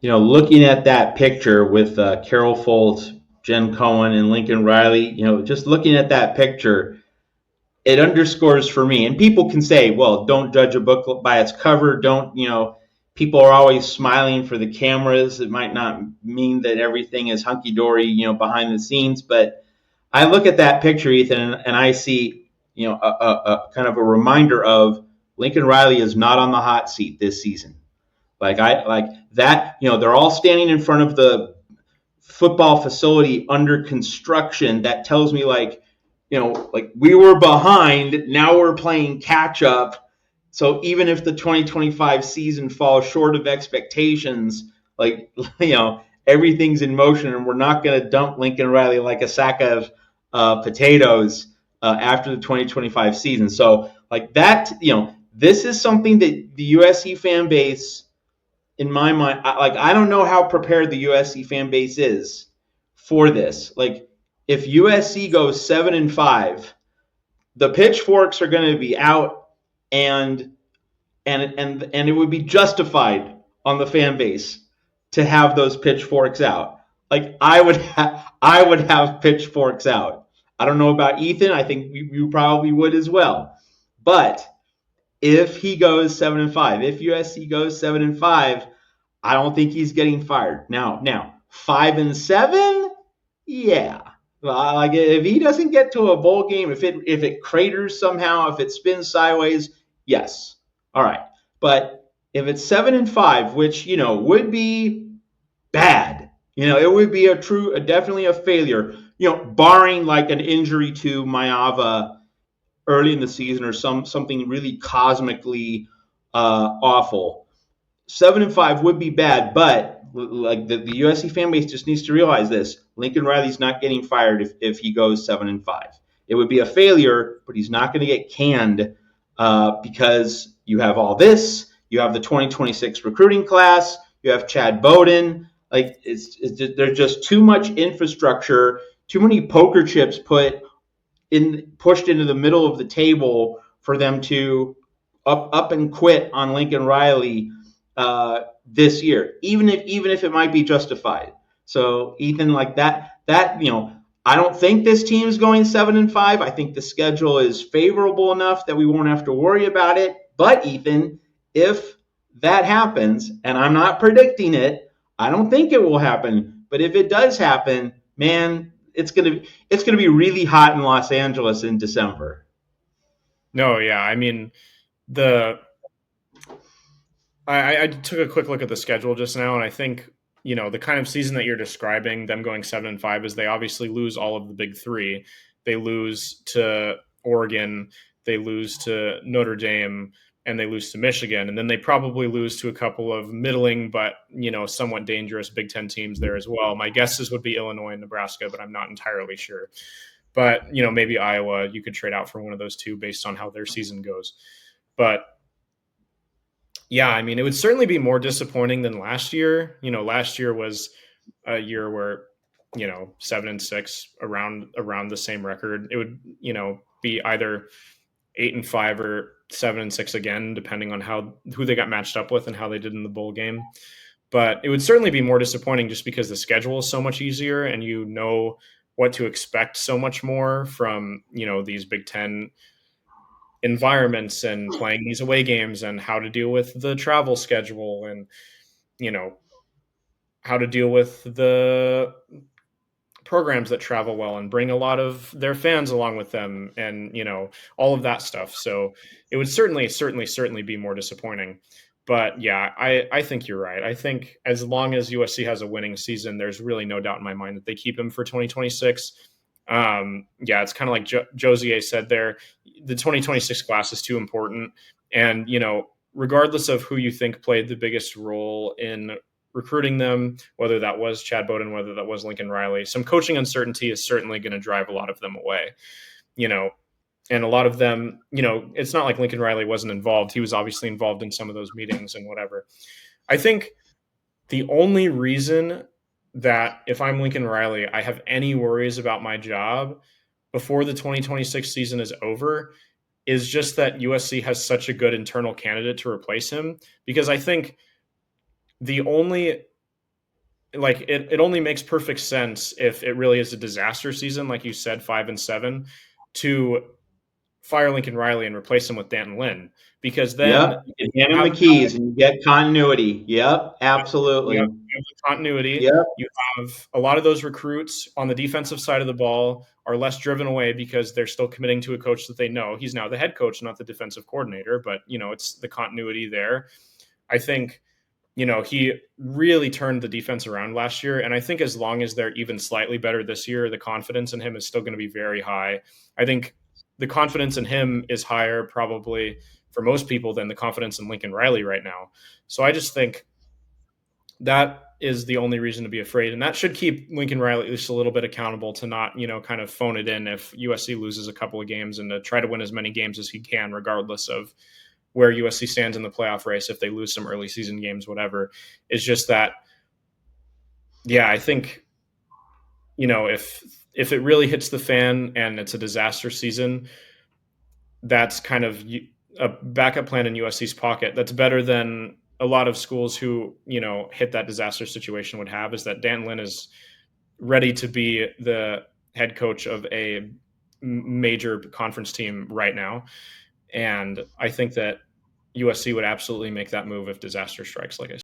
Looking at that picture with Carol Folt, Jen Cohen, and Lincoln Riley, just looking at that picture, it underscores for me, and people can say, well, don't judge a book by its cover. Don't, people are always smiling for the cameras. It might not mean that everything is hunky dory, behind the scenes. But I look at that picture, Ethan, and I see, a kind of a reminder of Lincoln Riley is not on the hot seat this season. Like that, they're all standing in front of the football facility under construction. That tells me like we were behind, now we're playing catch up. So even if the 2025 season falls short of expectations, like everything's in motion, and we're not going to dump Lincoln Riley like a sack of potatoes after the 2025 season. So like that, this is something that the USC fan base, in my mind, I don't know how prepared the USC fan base is for this. Like if USC goes 7-5, the pitchforks are going to be out, and it would be justified on the fan base to have those pitchforks out. Like I would have pitchforks out. I don't know about Ethan. I think you probably would as well. But if he goes 7-5, if USC goes 7-5, I don't think he's getting fired. Now 5-7, yeah. Like if he doesn't get to a bowl game, if it craters somehow, if it spins sideways, yes, all right. But if it's 7-5, which would be bad, it would be definitely a failure. Barring like an injury to Maeva early in the season or something really cosmically awful. 7-5 would be bad, but like the USC fan base just needs to realize this: Lincoln Riley's not getting fired if he goes 7-5. It would be a failure, but he's not going to get canned because you have all this. You have the 2026 recruiting class. You have Chad Bowden. Like there's just too much infrastructure, too many poker chips pushed into the middle of the table for them to up and quit on Lincoln Riley this year, even if it might be justified. So Ethan, like that I don't think this team is going 7-5. I think the schedule is favorable enough that we won't have to worry about it. But Ethan, if that happens, and I'm not predicting it, I don't think it will happen. But if it does happen, man, it's gonna be really hot in Los Angeles in December. No, yeah. I mean, the I took a quick look at the schedule just now, and I think the kind of season that you're describing, them going 7-5, is they obviously lose all of the big three. They lose to Oregon, they lose to Notre Dame, and they lose to Michigan, and then they probably lose to a couple of middling but somewhat dangerous Big Ten teams there as well. My guesses would be Illinois and Nebraska, but I'm not entirely sure. But maybe Iowa, you could trade out for one of those two based on how their season goes. But yeah, I mean, it would certainly be more disappointing than last year. Last year was a year where 7-6, around the same record. It would be either 8-5 or 7-6 again, depending on who they got matched up with and how they did in the bowl game. But it would certainly be more disappointing just because the schedule is so much easier and what to expect so much more from these Big Ten environments and playing these away games, and how to deal with the travel schedule, and how to deal with the programs that travel well and bring a lot of their fans along with them, and all of that stuff. So it would certainly be more disappointing. But yeah, I think you're right. I think as long as USC has a winning season, there's really no doubt in my mind that they keep him for 2026. Yeah, it's kind of like Josier said there. The 2026 class is too important. And, regardless of who you think played the biggest role in recruiting them, whether that was Chad Bowden, whether that was Lincoln Riley, some coaching uncertainty is certainly going to drive a lot of them away, and a lot of them, it's not like Lincoln Riley wasn't involved. He was obviously involved in some of those meetings and whatever. I think the only reason that if I'm Lincoln Riley, I have any worries about my job before the 2026 season is over is just that USC has such a good internal candidate to replace him. Because I think the only like it only makes perfect sense if it really is a disaster season, like you said, 5-7, to fire Lincoln Riley and replace him with D'Anton Lynn, because then Yep. You can hand you him have the keys and you get continuity. Yep, absolutely. you have the continuity. Yep. You have a lot of those recruits on the defensive side of the ball are less driven away because they're still committing to a coach that they know. He's now the head coach, not the defensive coordinator, but it's the continuity there. I think he really turned the defense around last year. And I think as long as they're even slightly better this year, the confidence in him is still going to be very high. I think the confidence in him is higher probably for most people than the confidence in Lincoln Riley right now. So I just think that is the only reason to be afraid. And that should keep Lincoln Riley at least a little bit accountable to not, kind of phone it in if USC loses a couple of games, and to try to win as many games as he can, regardless of where USC stands in the playoff race, if they lose some early season games, whatever. It's just that, yeah, I think, if it really hits the fan and it's a disaster season, that's kind of a backup plan in USC's pocket. That's better than a lot of schools who, hit that disaster situation would have, is that Dan Lynn is ready to be the head coach of a major conference team right now. And I think that USC would absolutely make that move if disaster strikes, like I